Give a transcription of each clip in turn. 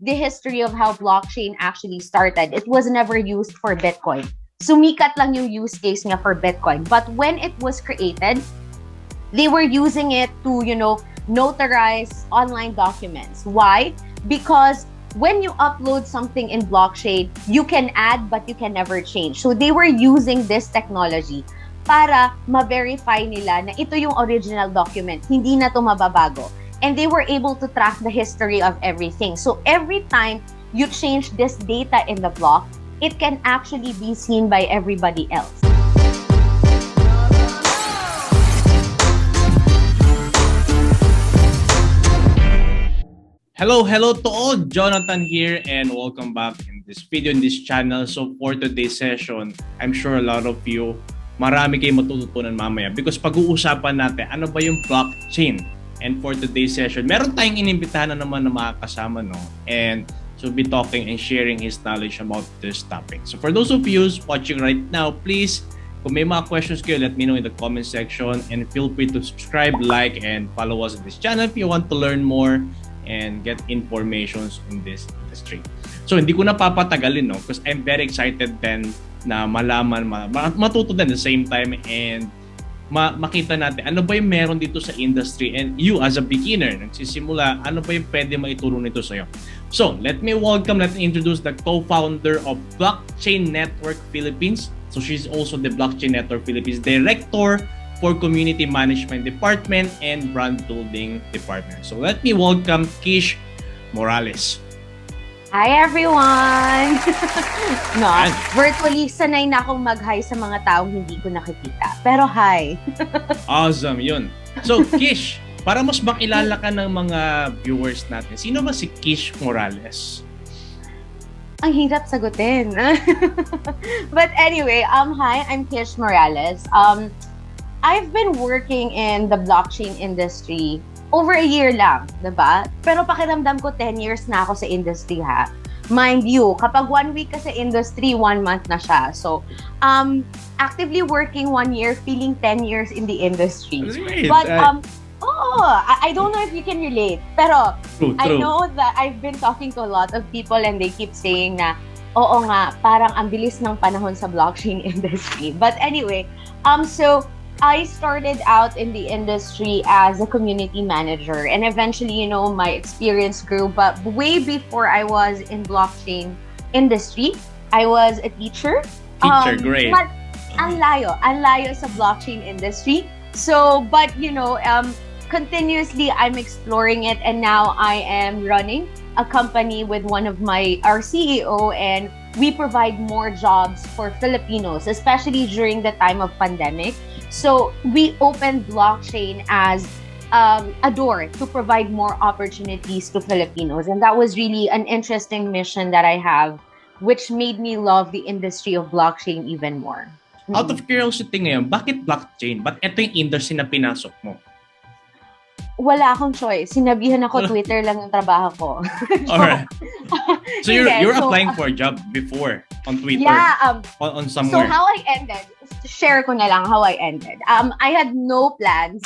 the history of how blockchain actually started, it was never used for Bitcoin. Sumikat lang yung use case niya for Bitcoin. But when it was created, they were using it to, notarize online documents. Why? Because when you upload something in blockchain, you can add but you can never change. So they were using this technology para ma-verify nila na ito yung original document, hindi na to mababago. And they were able to track the history of everything. So every time you change this data in the block, it can actually be seen by everybody else. Hello to all. Jonathan here and welcome back in this video, in this channel. So for today's session, I'm sure a lot of you, marami kayong matututunan mamaya because pag-uusapan natin ano ba yung blockchain. And for today's session, meron tayong inimbitahan na naman na makakasama, no? And so be talking and sharing his knowledge about this topic. So for those of you watching right now, please, kung may mga questions kayo, let me know in the comment section and feel free to subscribe, like, and follow us on this channel if you want to learn more and get informations in this industry. So hindi ko na papatagalin, no, because I'm very excited then na malaman, matuto din at the same time and makita natin ano ba yung meron dito sa industry and you as a beginner, nagsisimula, ano ba yung pwede maituro nito sa'yo. So let me introduce the co-founder of Blockchain Network Philippines. So she's also the Blockchain Network Philippines Director for Community Management Department and Brand Building Department. So let me welcome Kish Morales. Hi everyone! No, virtually sanay na akong mag-hi sa mga taong hindi ko nakikita. Pero hi! Awesome, yun. So Kish, para mas makilala ka ng mga viewers natin, sino ba si Kish Morales? Ang hirap sagutin. But anyway, hi, I'm Kish Morales. I've been working in the blockchain industry over a year lang, diba? Pero pakiramdam ko 10 years na ako sa industry, ha? Mind you, kapag 1 week ka sa industry, 1 month na siya. So, actively working 1 year, feeling 10 years in the industry. Right. But, I don't know if you can relate. Pero, true. I know that I've been talking to a lot of people and they keep saying na, oo nga, parang ang bilis ng panahon sa blockchain industry. But anyway, so, I started out in the industry as a community manager and eventually, my experience grew. But way before I was in blockchain industry, I was a teacher. Great. But ang layo sa blockchain industry. So, but continuously I'm exploring it and now I am running a company with one of our CEO and we provide more jobs for Filipinos, especially during the time of pandemic. So we opened blockchain as a door to provide more opportunities to Filipinos. And that was really an interesting mission that I have, which made me love the industry of blockchain even more. Out of curiosity ngayon, bakit blockchain? Ba't ito yung industry na pinasok mo? Wala akong choice. Sinabihan ako, Twitter lang yung trabaho ko. Alright. So you're applying for a job before on Twitter? Yeah. On somewhere? So how I ended, share ko na lang how I ended. I had no plans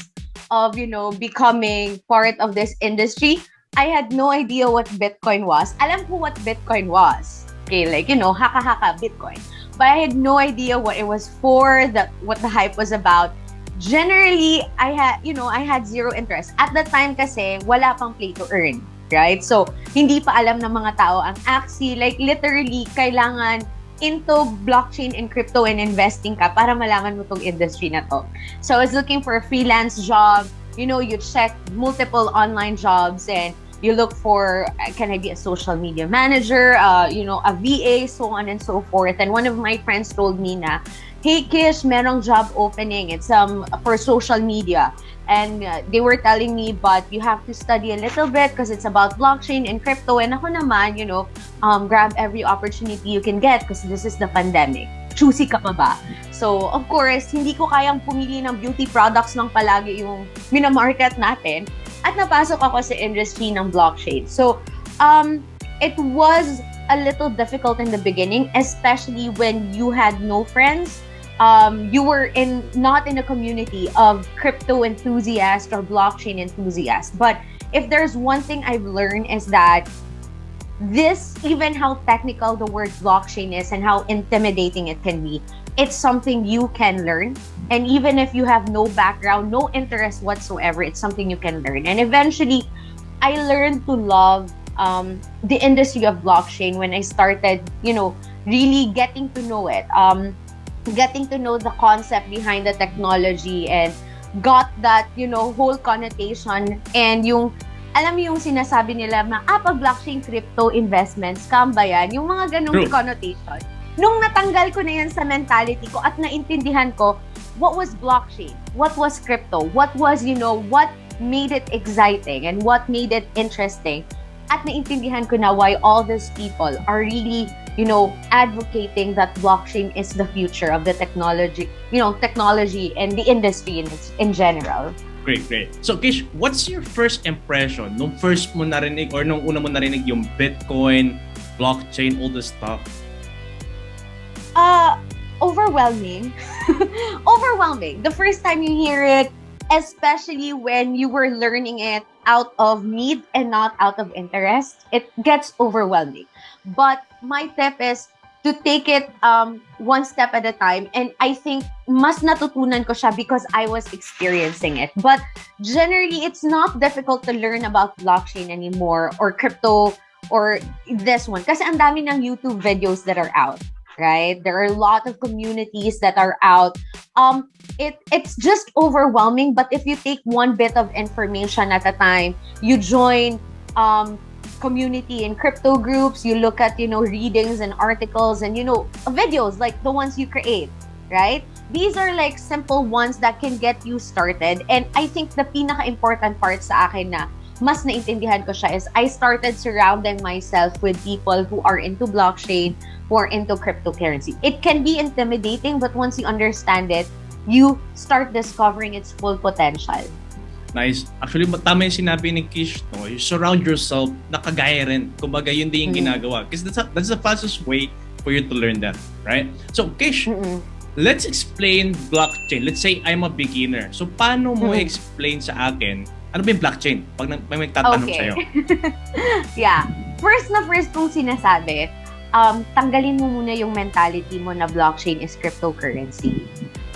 of, becoming part of this industry. I had no idea what Bitcoin was. Alam ko what Bitcoin was. Okay, haka-haka Bitcoin. But I had no idea what it was for, what the hype was about. Generally, I had zero interest. At the time kasi, wala pang play to earn, right? So, hindi pa alam ng mga tao ang Axie. Like, literally, kailangan into blockchain and crypto and investing ka para malaman mo tong industry na to. So, I was looking for a freelance job. You check multiple online jobs and you look for, can I be a social media manager, a VA, so on and so forth. And one of my friends told me na, hey Kish, merong job opening. It's for social media. And they were telling me, but you have to study a little bit because it's about blockchain and crypto. And ako naman, grab every opportunity you can get because this is the pandemic. Choosy ka pa ba? So, of course, hindi ko kayang pumili ng beauty products lang palagi yung minamarket natin. At napasok ako sa industry ng blockchain. So, it was a little difficult in the beginning, especially when you had no friends. You were not in a community of crypto enthusiasts or blockchain enthusiasts. But if there's one thing I've learned is that this, even how technical the word blockchain is and how intimidating it can be, it's something you can learn. And even if you have no background, no interest whatsoever, it's something you can learn. And eventually, I learned to love the industry of blockchain when I started, really getting to know it, getting to know the concept behind the technology, and got that, whole connotation, and alam mo yung sinasabi nila, pag blockchain crypto investments, scam ba yan? Yung mga ganong True. connotation. Nung natanggal ko na yan sa mentality ko at naintindihan ko, what was blockchain? What was crypto? What was, what made it exciting and what made it interesting? At naintindihan ko na why all these people are really, advocating that blockchain is the future of the technology, technology and the industry in general. Great. So, Kish, what's your first impression nung first mo narinig or nung una mo narinig yung Bitcoin, blockchain, all this stuff? Overwhelming. Overwhelming. The first time you hear it, especially when you were learning it out of need and not out of interest, it gets overwhelming. But my tip is to take it one step at a time. And I think mas natutunan ko siya because I was experiencing it. But generally, it's not difficult to learn about blockchain anymore or crypto or this one. Kasi ang dami ng YouTube videos that are out, right? There are a lot of communities that are out. It's just overwhelming. But if you take one bit of information at a time, you join community in crypto groups, you look at, readings and articles and, videos like the ones you create, right? These are like simple ones that can get you started. And I think the pinaka-important part sa akin na mas naintindihan ko siya is I started surrounding myself with people who are into blockchain, who are into cryptocurrency. It can be intimidating, but once you understand it, you start discovering its full potential. Nice. Actually, tama yung sinabi ni Kish, no? You surround yourself na kagaya rin. Kumbaga, yun din yung ginagawa. Because that's the fastest way for you to learn that, right? So, Kish, let's explain blockchain. Let's say I'm a beginner. So, paano mo explain sa akin, ano ba yung blockchain? Pag may magtatanong sa'yo. Yeah. First kong sinasabi, tanggalin mo muna yung mentality mo na blockchain is cryptocurrency.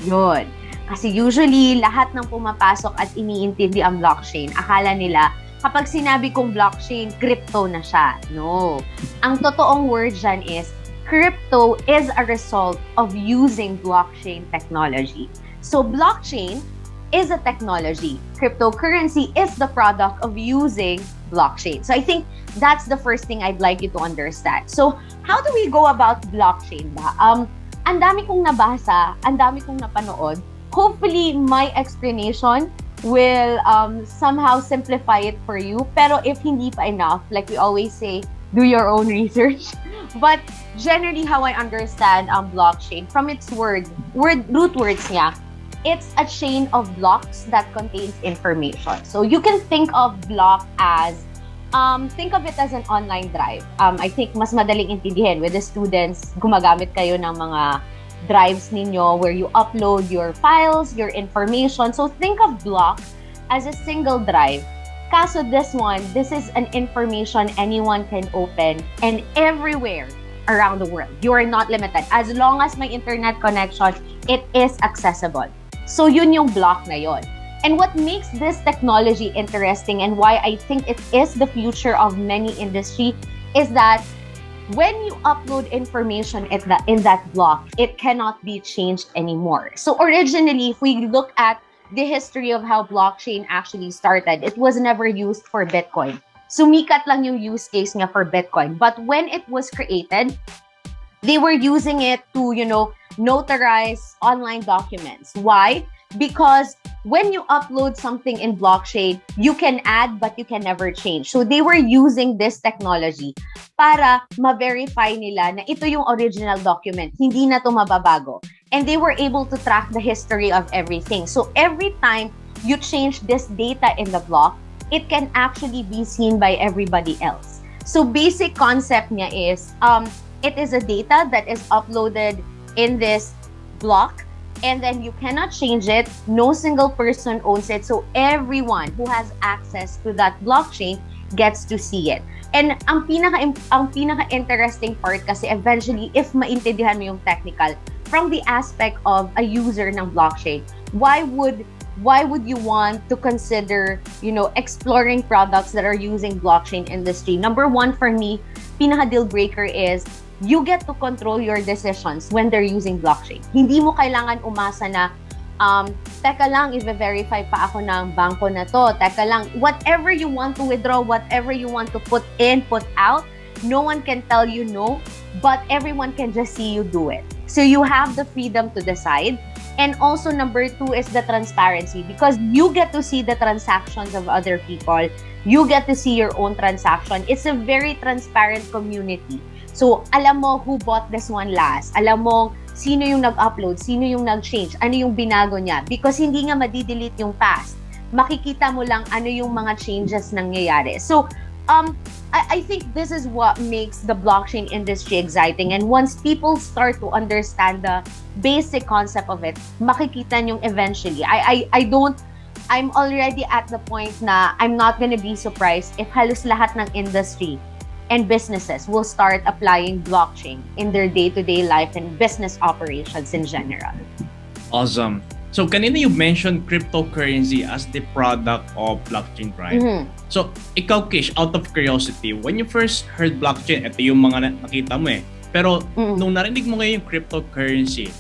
Yun. Kasi usually, lahat ng pumapasok at iniintindi ang blockchain, akala nila, kapag sinabi kong blockchain, crypto na siya. No. Ang totoong word dyan is, crypto is a result of using blockchain technology. So, blockchain is a technology. Cryptocurrency is the product of using blockchain. So, I think that's the first thing I'd like you to understand. So, how do we go about blockchain ba? Ang dami kong nabasa, ang dami kong napanood. Hopefully, my explanation will somehow simplify it for you. Pero if hindi pa enough, like we always say, do your own research. But generally, how I understand blockchain, from its root words niya, it's a chain of blocks that contains information. So you can think of block as, think of it as an online drive. I think mas madaling intindihin with the students, gumagamit kayo ng mga drives ninyo where you upload your files, your information. So think of block as a single drive. Kaso this is an information anyone can open and everywhere around the world. You are not limited. As long as may internet connection, it is accessible. So yun yung block na yun. And what makes this technology interesting and why I think it is the future of many industry is that when you upload information in that block, it cannot be changed anymore. So originally, if we look at the history of how blockchain actually started, it was never used for Bitcoin. Sumikat lang yung use case niya for Bitcoin. But when it was created, they were using it to, notarize online documents. Why? Because when you upload something in blockchain, you can add but you can never change. So they were using this technology para ma-verify nila na ito yung original document, hindi na to mababago. And they were able to track the history of everything. So every time you change this data in the block, it can actually be seen by everybody else. So basic concept niya is, it is a data that is uploaded in this block, and then you cannot change it. No single person owns it. So everyone who has access to that blockchain gets to see it. And ang pinaka-interesting part kasi eventually, if maintindihan mo yung technical, from the aspect of a user ng blockchain, why would you want to consider, exploring products that are using blockchain industry? Number one for me, pinaka-deal breaker is you get to control your decisions when they're using blockchain. Hindi mo kailangan umasa na, teka lang, i-verify pa ako ng bangko na to. Teka lang, whatever you want to withdraw, whatever you want to put in, put out, no one can tell you no, but everyone can just see you do it. So you have the freedom to decide. And also number two is the transparency, because you get to see the transactions of other people. You get to see your own transaction. It's a very transparent community. So alam mo who bought this one last. Alam mo sino yung nag-upload, sino yung nag-change, ano yung binago niya. Because hindi nga madidelete yung past. Makikita mo lang ano yung mga changes nangyayari. So I think this is what makes the blockchain industry exciting. And once people start to understand the basic concept of it, makikita nyo eventually. I'm already at the point na I'm not gonna be surprised if halos lahat ng industry and businesses will start applying blockchain in their day-to-day life and business operations in general. Awesome. So, kanina you mentioned cryptocurrency as the product of blockchain, right? Mm-hmm. So, ikaw, Kish, out of curiosity, when you first heard blockchain, ito yung mga nakita mo eh. Pero, nung narinig mo ngayon yung cryptocurrency,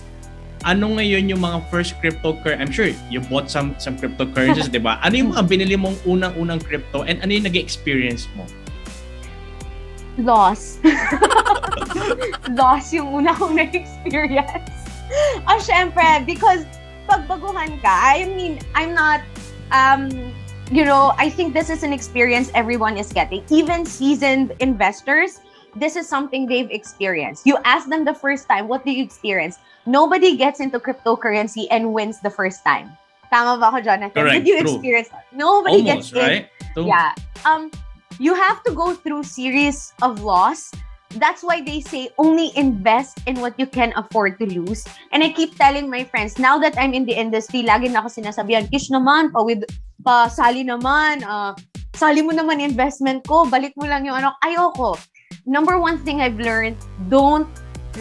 ano ngayon yung mga first cryptocurrency? I'm sure you bought some cryptocurrencies, di ba? Ano yung mga binili mong unang-unang crypto and ano yung nag-experience mo? Loss. Loss yung una kong na-experience. Syempre, because pagbaguhan ka, I mean, I'm not, I think this is an experience everyone is getting. Even seasoned investors, this is something they've experienced. You ask them the first time, what do you experience? Nobody gets into cryptocurrency and wins the first time. Tama ba ako, Jonathan? Correct, Did you true. experience that? Nobody Almost, gets in. right? So, yeah. You have to go through series of loss. That's why they say only invest in what you can afford to lose. And I keep telling my friends, now that I'm in the industry, lagi na ako sinasabihan, Kish naman, sali naman, sali mo naman investment ko, balik mo lang yung ayoko. Number one thing I've learned, don't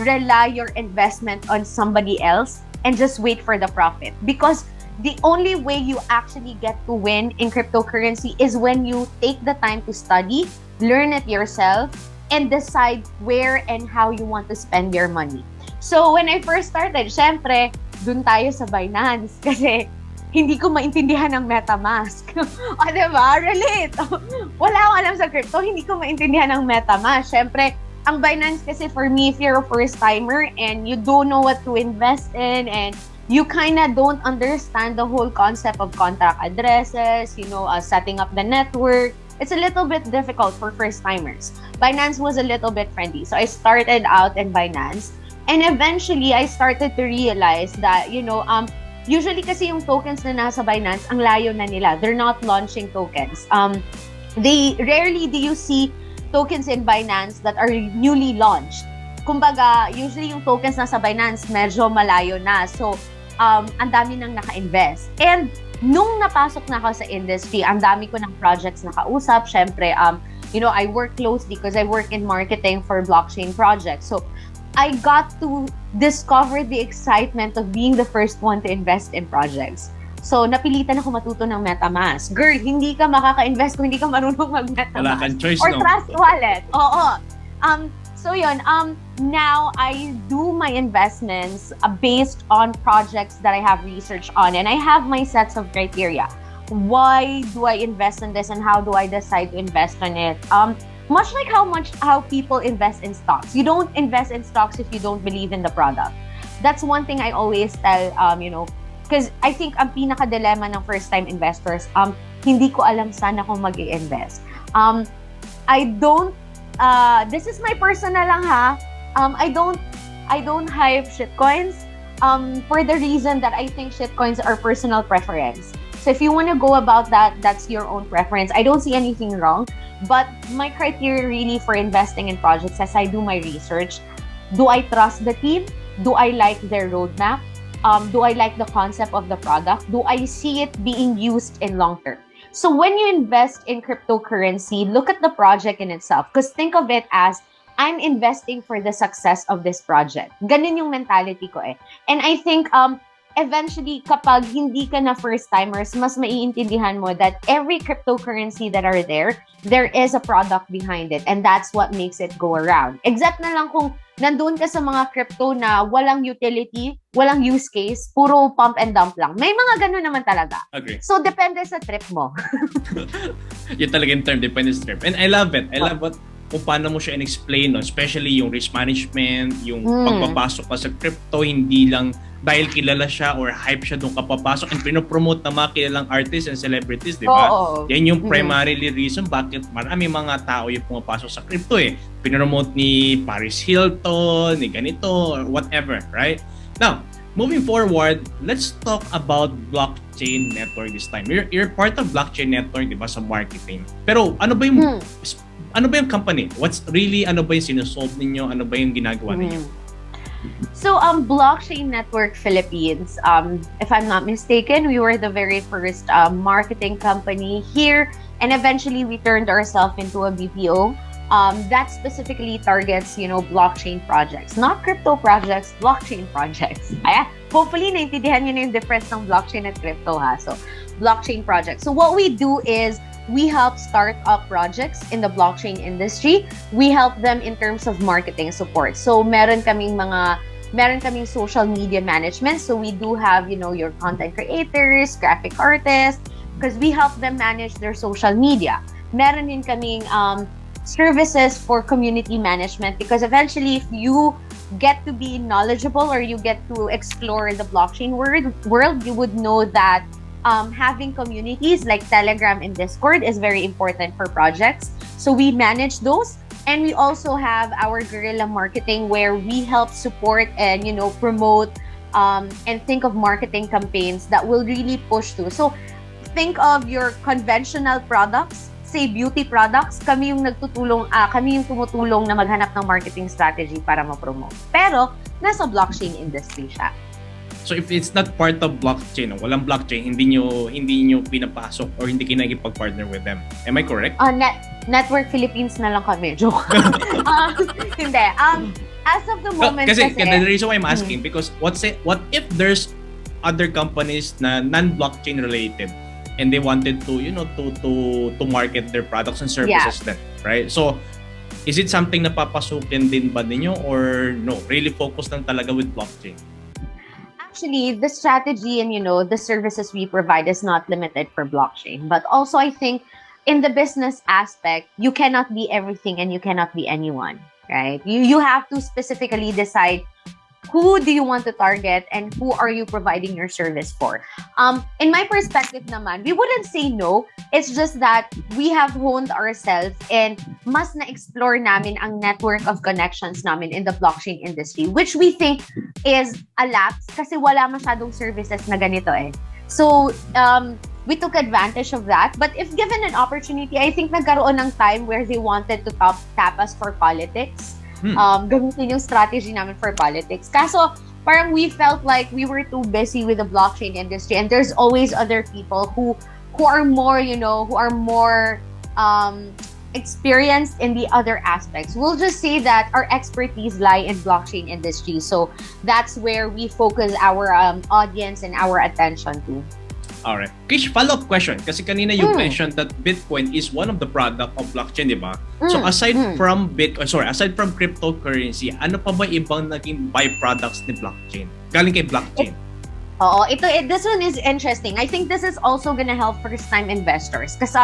rely your investment on somebody else and just wait for the profit. Because the only way you actually get to win in cryptocurrency is when you take the time to study, learn it yourself, and decide where and how you want to spend your money. So when I first started, syempre, dun tayo sa Binance kasi hindi ko maintindihan ang MetaMask. O, diba? Relate. Wala akong alam sa crypto, hindi ko maintindihan ang MetaMask. Syempre, ang Binance kasi for me, if you're a first-timer and you don't know what to invest in and you kind of don't understand the whole concept of contract addresses, setting up the network, it's a little bit difficult for first-timers. Binance was a little bit friendly. So I started out in Binance. And eventually, I started to realize that, usually kasi yung tokens na nasa Binance, ang layo na nila. They're not launching tokens. Rarely do you see tokens in Binance that are newly launched. Kumbaga, usually yung tokens nasa Binance, medyo malayo na. So, ang dami nang naka-invest. And nung napasok na ako sa industry, ang dami ko ng projects na kausap. Syempre, I work closely because I work in marketing for blockchain projects. So, I got to discover the excitement of being the first one to invest in projects. So, napilitan ako matuto ng MetaMask. Girl, hindi ka makaka-invest kung hindi ka marunong mag-MetaMask. Wala kang choice, or no? Trust Wallet. Oo. So yun, now I do my investments based on projects that I have research on, and I have my sets of criteria. Why do I invest in this and how do I decide to invest in it? Much like how people invest in stocks. You don't invest in stocks if you don't believe in the product. That's one thing I always tell, because I think ang pinaka-dilemma ng first-time investors, hindi ko alam saan ako mag-i-invest. This is my personal lang ha. I don't hype shitcoins for the reason that I think shitcoins are personal preference. So if you want to go about that, that's your own preference. I don't see anything wrong. But my criteria really for investing in projects, as I do my research, do I trust the team? Do I like their roadmap? Do I like the concept of the product? Do I see it being used in long term? So when you invest in cryptocurrency, look at the project in itself. Because think of it as, I'm investing for the success of this project. Ganun yung mentality ko eh. And I think eventually, kapag hindi ka na first-timers, mas maiintindihan mo that every cryptocurrency that are there is a product behind it. And that's what makes it go around. Except na lang kung nandun ka sa mga crypto na walang utility, walang use case, puro pump and dump lang. May mga ganun naman talaga. Agree. So, depende sa trip mo. Yun talaga yung term, depende sa trip. And I love it. I love what kung paano mo siya in-explain, no? Especially yung risk management, yung pagpapasok ka sa crypto, hindi lang dahil kilala siya or hype siya doon kapapasok and pinopromote na mga kilalang artists and celebrities, di ba? Yan yung primarily reason bakit marami mga tao yung pumapasok sa crypto eh. Pinopromote ni Paris Hilton, ni ganito, or whatever, right? Now, moving forward, let's talk about blockchain network this time. You're part of blockchain network, di ba, sa marketing. Pero ano ba yung company? What's really, ano ba yung sinusolve ninyo? Ano ba yung ginagawa ninyo? So, Blockchain Network Philippines, if I'm not mistaken, we were the very first marketing company here, and eventually we turned ourselves into a BPO that specifically targets, blockchain projects, not crypto projects, blockchain projects. Hopefully, naintindihan niyo na yung difference ng blockchain at crypto, ha? So, blockchain projects. So, what we do is we help start up projects in the blockchain industry. We help them in terms of marketing support. So, meron kaming social media management. So, we do have, your content creators, graphic artists, because we help them manage their social media. Meron din kaming services for community management, because eventually, if you get to be knowledgeable or you get to explore the blockchain world, you would know that having communities like Telegram and Discord is very important for projects. So we manage those. And we also have our guerrilla marketing, where we help support and, promote and think of marketing campaigns that will really push through. So think of your conventional products, say beauty products, kami yung tumutulong na maghanap ng marketing strategy para ma-promote. Pero nasa blockchain industry siya. So if it's not part of blockchain, walang blockchain, hindi nyo pinapasok or hindi kayo nagipag-partner with them. Am I correct? Network Philippines na lang kami. Joke. Hindi. As of the moment, kasi the reason why I'm asking, because what if there's other companies na non-blockchain related and they wanted to, to market their products and services then, right? So, is it something na papasukin din ba ninyo or no? Really focus lang talaga with blockchain? Actually, the strategy and, the services we provide is not limited for blockchain. But also, I think in the business aspect, you cannot be everything and you cannot be anyone, right? You have to specifically decide who do you want to target and who are you providing your service for. In my perspective naman, we wouldn't say no. It's just that we have honed ourselves and mas na-explore namin ang network of connections namin in the blockchain industry, which we think is a lapse kasi wala masyadong services na ganito eh. So, we took advantage of that. But if given an opportunity, I think nagkaroon ng time where they wanted to tap us for politics. Gamitin yung strategy namin for politics. Kaso, parang we felt like we were too busy with the blockchain industry, and there's always other people who are more, experienced in the other aspects. We'll just say that our expertise lie in blockchain industry. So that's where we focus our audience and our attention to. Alright. Kish, follow-up question. Kasi kanina you mentioned that Bitcoin is one of the product of blockchain, di ba? So aside from cryptocurrency, ano pa ba ibang naging byproducts ni blockchain? Galing kay blockchain. This one is interesting. I think this is also gonna help first-time investors. Kasi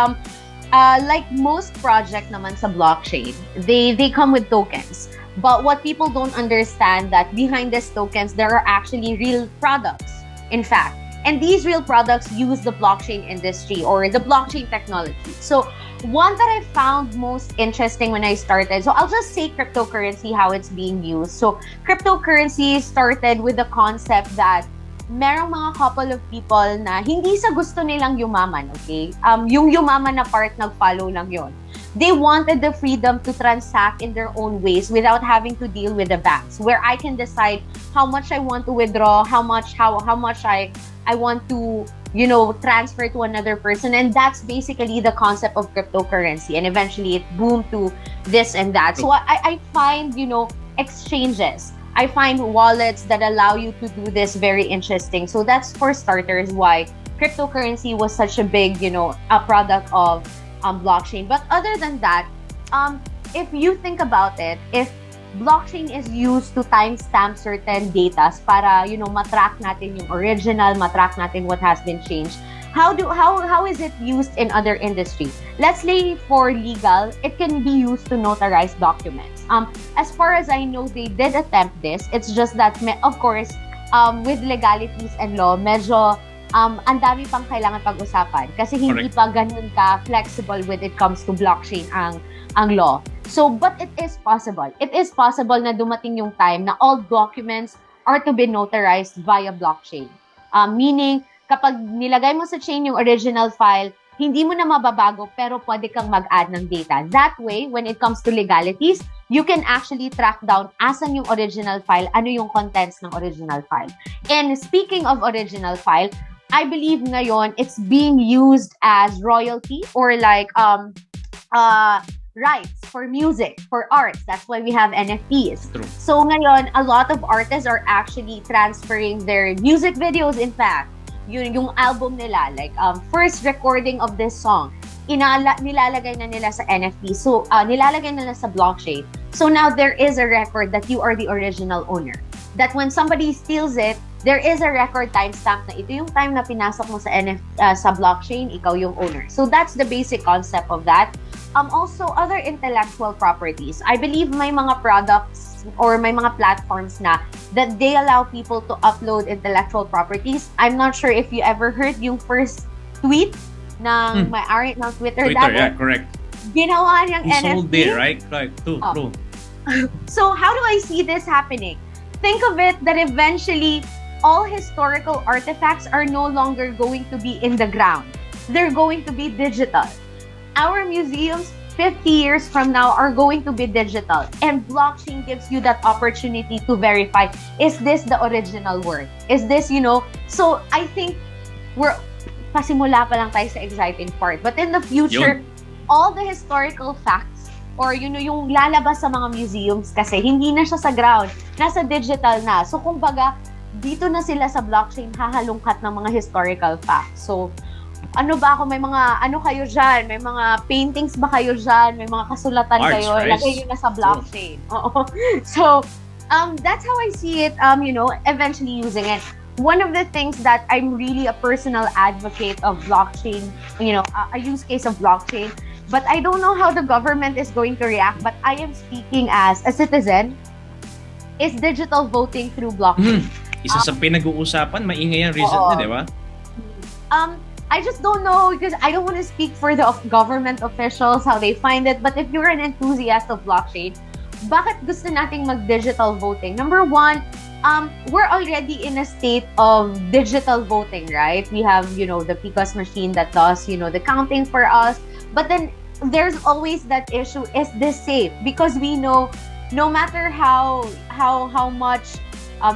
like most project naman sa blockchain, they come with tokens. But what people don't understand that behind these tokens, there are actually real products, in fact. And these real products use the blockchain industry or the blockchain technology. So one that I found most interesting when I started, so I'll just say cryptocurrency, how it's being used. So cryptocurrency started with the concept that merong mga couple of people na hindi sa gusto nilang yumaman, okay? Yung yumaman na part, nag-follow lang yon. They wanted the freedom to transact in their own ways without having to deal with the banks, where I can decide how much I want to withdraw, how much I I want to, transfer to another person. And that's basically the concept of cryptocurrency. And eventually it boomed to this and that. So I find, exchanges. I find wallets that allow you to do this very interesting. So that's for starters why cryptocurrency was such a big, a product of blockchain. But other than that, if you think about it, if blockchain is used to timestamp certain data para, matrack natin yung original, matrack natin what has been changed. How is it used in other industries? Let's say for legal, it can be used to notarize documents. As far as I know, they did attempt this. It's just that, of course, with legalities and law, medyo ang dami pang kailangan pag-usapan kasi hindi pa ganun ka flexible when it comes to blockchain ang law. So, but it is possible. It is possible na dumating yung time na all documents are to be notarized via blockchain. Meaning, kapag nilagay mo sa chain yung original file, hindi mo na mababago pero pwede kang mag-add ng data. That way, when it comes to legalities, you can actually track down asan yung original file, ano yung contents ng original file. And speaking of original file, I believe ngayon it's being used as royalty or like rights for music, for arts. That's why we have NFTs. True. So ngayon, a lot of artists are actually transferring their music videos, in fact, yung album nila, like first recording of this song, nilalagay na nila sa NFT. So, nilalagay nila sa blockchain. So now there is a record that you are the original owner. That when somebody steals it, there is a record timestamp na ito yung time na pinasok mo sa sa blockchain, ikaw yung owner. So that's the basic concept of that. Also, other intellectual properties. I believe may mga products or may mga platforms na that they allow people to upload intellectual properties. I'm not sure if you ever heard yung first tweet ng may-ari ng Twitter. Yeah, correct. Ginawa niyang He NFT. sold there, right? Right, true. So how do I see this happening? Think of it that eventually all historical artifacts are no longer going to be in the ground. They're going to be digital. Our museums 50 years from now are going to be digital, and blockchain gives you that opportunity to verify, is this the original work? Is this, so I think we're pasimula pa lang tayo sa exciting part. But in the future, all the historical facts or yung lalabas sa mga museums kasi hindi na siya sa ground, nasa digital na. So kumbaga, dito na sila sa blockchain hahalungkat ng mga historical facts. So ano ba ako, may mga ano kayo dyan? May mga paintings ba kayo dyan? May mga kasulatan Arts, kayo? right? Lagay yun na sa blockchain. So that's how I see it, eventually using it. One of the things that I'm really a personal advocate of blockchain, a use case of blockchain, but I don't know how the government is going to react, but I am speaking as a citizen, is digital voting through blockchain. Isa sa pinag-uusapan, maingay yan recently, di ba? I just don't know because I don't want to speak for the government officials, how they find it, but if you're an enthusiast of blockchain, bakit gusto nating mag-digital voting? Number one, we're already in a state of digital voting, right? We have, the PCOS machine that does, the counting for us. But then there's always that issue, is this safe? Because we know no matter how much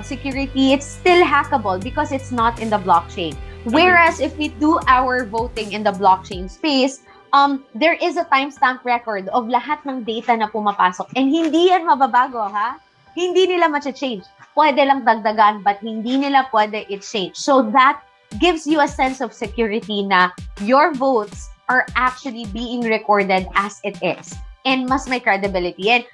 security, it's still hackable because it's not in the blockchain. Whereas if we do our voting in the blockchain space, there is a timestamp record of lahat ng data na pumapasok. And hindi yan mababago, ha? Hindi nila ma-change. Pwede lang dagdagan, but hindi nila pwede i-change. So that gives you a sense of security na your votes are actually being recorded as it is. And mas may credibility. And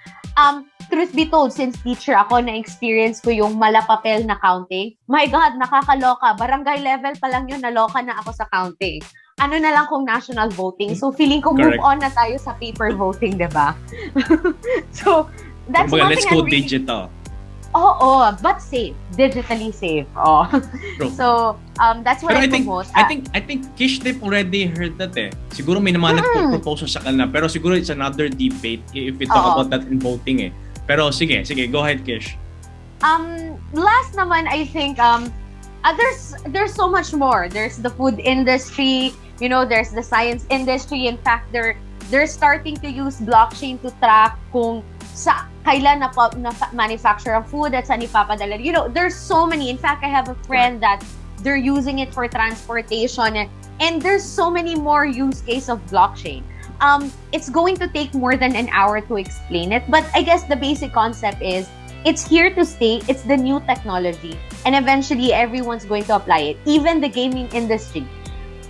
truth be told, since teacher ako, na-experience ko yung malapapel na counting. My God, nakakaloka. Barangay level pa lang yun, naloka na ako sa counting. Ano na lang kung national voting. So feeling ko move on na tayo sa paper voting, diba? So that's one thing. Let's go digital. Oo, but safe. Digitally safe. Oh. So, that's what I promote. I think Kish Dip already heard that eh. Siguro may naman nagpo-propose sa kanila. Pero siguro it's another debate if we talk about that in voting eh. Pero sige, go ahead, Kish. Last naman, I think, there's so much more. There's the food industry, there's the science industry. In fact, they're starting to use blockchain to track kung sa kailan na manufacture ang food at saan ipapadala. There's so many. In fact, I have a friend that they're using it for transportation, and there's so many more use case of blockchain. It's going to take more than an hour to explain it, but I guess the basic concept is it's here to stay. It's the new technology, and eventually everyone's going to apply it. Even the gaming industry,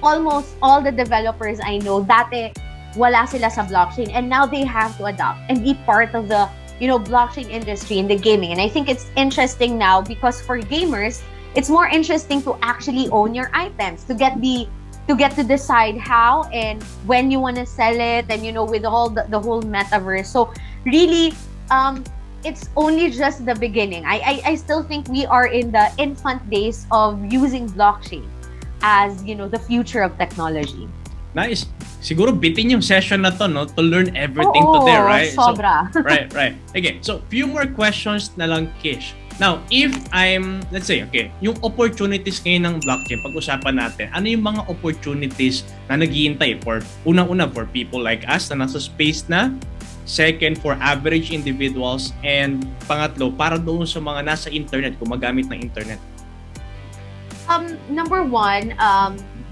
almost all the developers I know, dati wala sila sa blockchain, and now they have to adapt and be part of the blockchain industry in the gaming. And I think it's interesting now because for gamers, it's more interesting to actually own your items, to get to decide how and when you want to sell it, and with all the whole metaverse. So really, it's only just the beginning. I still think we are in the infant days of using blockchain as the future of technology. Nice. Siguro bitin yung session na to, no, to learn everything today, right? Sobra. So, right. Okay, so few more questions na lang, Kish. Now, if let's say, okay, yung opportunities ngayon ng blockchain, pag-usapan natin, ano yung mga opportunities na naghihintay for, unang-una, for people like us na nasa space na, second, for average individuals, and pangatlo, para doon sa mga nasa internet, gumagamit ng internet? Number one,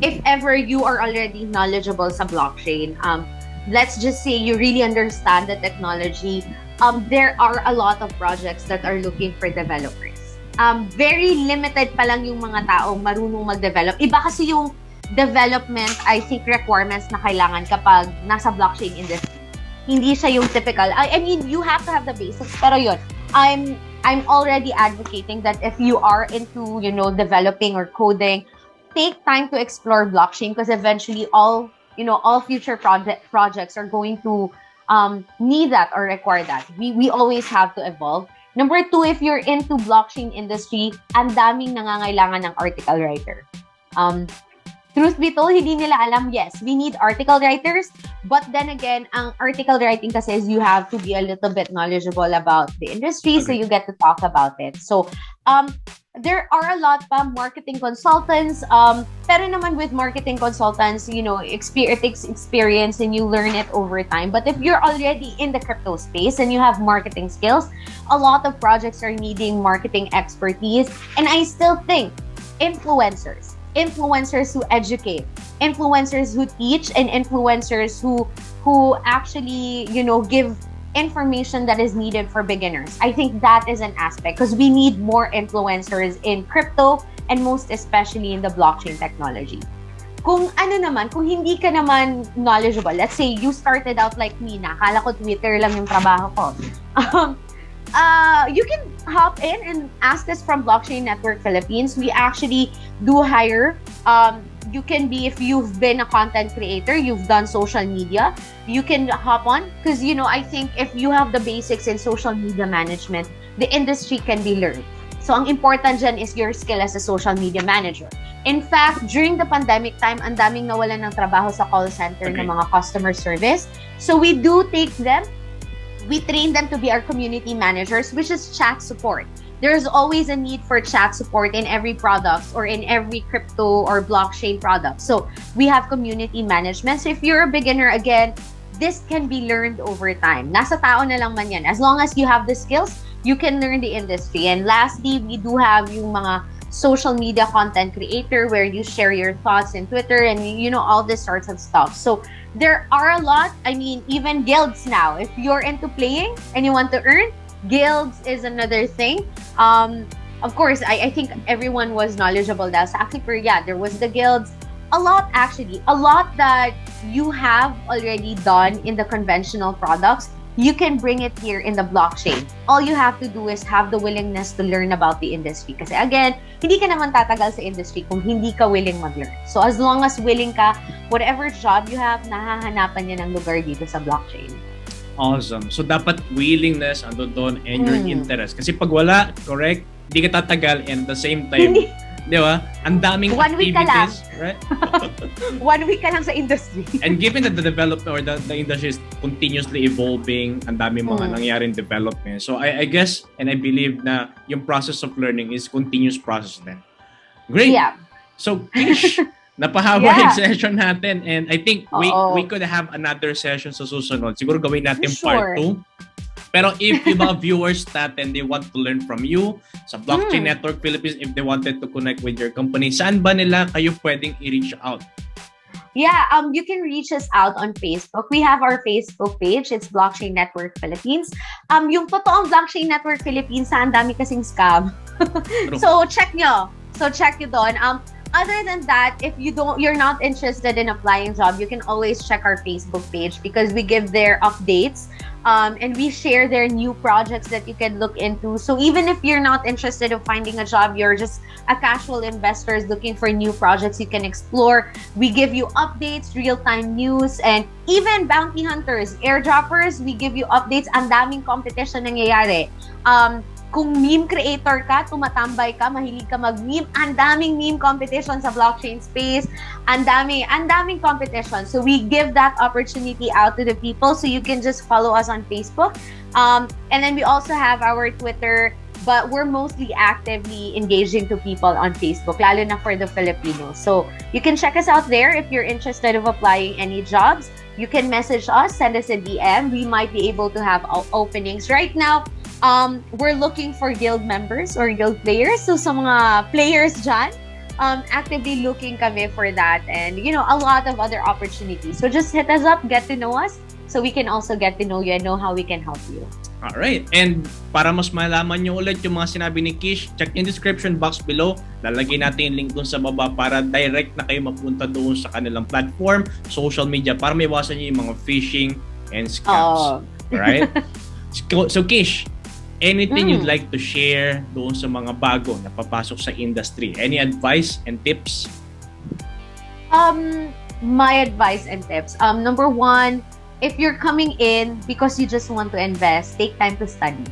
if ever you are already knowledgeable sa blockchain, let's just say you really understand the technology, there are a lot of projects that are looking for developers. Very limited pa lang yung mga taong marunong mag-develop. Iba kasi yung development, I think, requirements na kailangan kapag nasa blockchain industry. Hindi siya yung typical. I mean, you have to have the basics, pero yun, I'm already advocating that if you are into, developing or coding, take time to explore blockchain, because eventually all future projects are going to need that or require that. We always have to evolve. Number two, if you're into blockchain industry, ang daming nangangailangan ng article writer. Truth be told, hindi nila alam, yes, we need article writers, but then again, ang article writing kasi is you have to be a little bit knowledgeable about the industry, so you get to talk about it. So, there are a lot pa marketing consultants, pero naman with marketing consultants, it takes experience and you learn it over time. But if you're already in the crypto space and you have marketing skills, a lot of projects are needing marketing expertise. And I still think influencers who educate, influencers who teach, and influencers who actually, give information that is needed for beginners. I think that is an aspect, because we need more influencers in crypto, and most especially in the blockchain technology. Kung hindi ka naman knowledgeable, let's say you started out like me, nakala ko Twitter lang yung trabaho ko. You can hop in and ask us from Blockchain Network Philippines. We actually do hire. You can be, if you've been a content creator, you've done social media, you can hop on, because I think if you have the basics in social media management, the industry can be learned. So ang important dyan is your skill as a social media manager. In fact, during the pandemic time, ang daming nawalan ng trabaho sa call center ng mga customer service. So we do take them. We train them to be our community managers, which is chat support. There's always a need for chat support in every product or in every crypto or blockchain product. So we have community management. So if you're a beginner, again, this can be learned over time. Nasa tao na lang man yan. As long as you have the skills, you can learn the industry. And lastly, we do have yung mga social media content creator where you share your thoughts in Twitter and all this sorts of stuff. So there are a lot. I mean, even guilds now. If you're into playing and you want to earn, guilds is another thing. Of course, I think everyone was knowledgeable that actually there was the guilds. A lot that you have already done in the conventional products, you can bring it here in the blockchain. All you have to do is have the willingness to learn about the industry. Kasi again, hindi ka naman tatagal sa industry kung hindi ka willing mag-learn. So as long as willing ka, whatever job you have, nahahanapan niya ng lugar dito sa blockchain. Awesome. So dapat willingness ando doon and your interest. Kasi pag wala, correct, hindi ka tatagal, and at the same time, di ba? Ang daming activities, right? 1 week ka lang sa industry. And given that the development or the industry is continuously evolving, ang daming mga nangyaring development. So I guess and I believe na yung process of learning is continuous process din. Great. Yeah. So Kish, napahaba yung session natin, and I think we could have another session sa susunod. Siguro gawin natin part 2. Pero if yung mga viewers natin, they want to learn from you sa Blockchain Network Philippines, if they wanted to connect with your company, saan ba nila kayo pwedeng i-reach out? Yeah, you can reach us out on Facebook. We have our Facebook page. It's Blockchain Network Philippines. Yung totoong Blockchain Network Philippines, ang dami kasing scam. So check nyo. Doon. Other than that, if you're not interested in applying job, you can always check our Facebook page because we give their updates. And we share their new projects that you can look into. So even if you're not interested in finding a job, you're just a casual investor looking for new projects you can explore. We give you updates, real-time news, and even bounty hunters, airdroppers, we give you updates. Ang daming competition nangyayari. Kung meme creator ka, tumatambay ka, mahilig ka mag-meme, ang daming meme competition sa blockchain space, ang daming competition. So we give that opportunity out to the people, so you can just follow us on Facebook. And then we also have our Twitter, but we're mostly actively engaging to people on Facebook, lalo na for the Filipinos. So you can check us out there if you're interested of applying any jobs. You can message us, send us a DM. We might be able to have openings. Right now, we're looking for guild members or guild players. So sa mga players dyan, actively looking kami for that, and a lot of other opportunities. So just hit us up, get to know us, so we can also get to know you and know how we can help you. Alright, and para mas malaman nyo ulit yung mga sinabi ni Kish, check yung description box below. Lalagay natin yung link dun sa baba para direct na kayo mapunta doon sa kanilang platform, social media, para may iwasan nyo yung mga phishing and scams. Alright? So Kish, anything you'd like to share doon sa mga bago na papasok sa industry? Any advice and tips? My advice and tips. Number one, if you're coming in because you just want to invest, take time to study.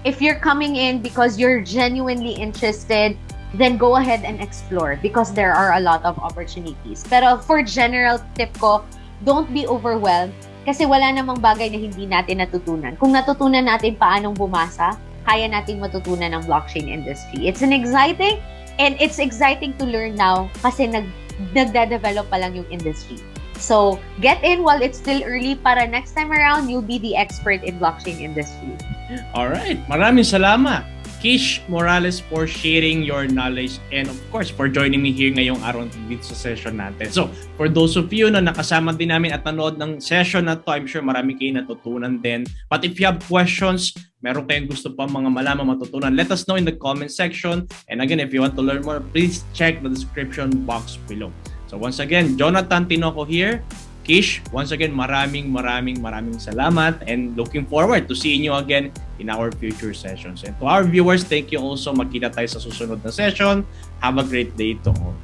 If you're coming in because you're genuinely interested, then go ahead and explore because there are a lot of opportunities. Pero for general tip ko, don't be overwhelmed kasi wala namang bagay na hindi natin natutunan. Kung natutunan natin paanong bumasa, kaya nating matutunan ng blockchain industry. It's exciting to learn now kasi nagde-develop pa lang yung industry. So, get in while it's still early para next time around, you'll be the expert in blockchain industry. Alright, maraming salamat, Kish Morales, for sharing your knowledge and of course for joining me here ngayong araw dito sa session natin. So, for those of you na nakasama din namin at nanood ng session na to, I'm sure marami kayo natutunan din. But if you have questions, meron kayong gusto pa mga malaman matutunan, let us know in the comment section. And again, if you want to learn more, please check the description box below. So once again, Jonathan Tinoco here. Kish, once again, maraming salamat and looking forward to seeing you again in our future sessions. And to our viewers, thank you also. Magkita tayo sa susunod na session. Have a great day to all.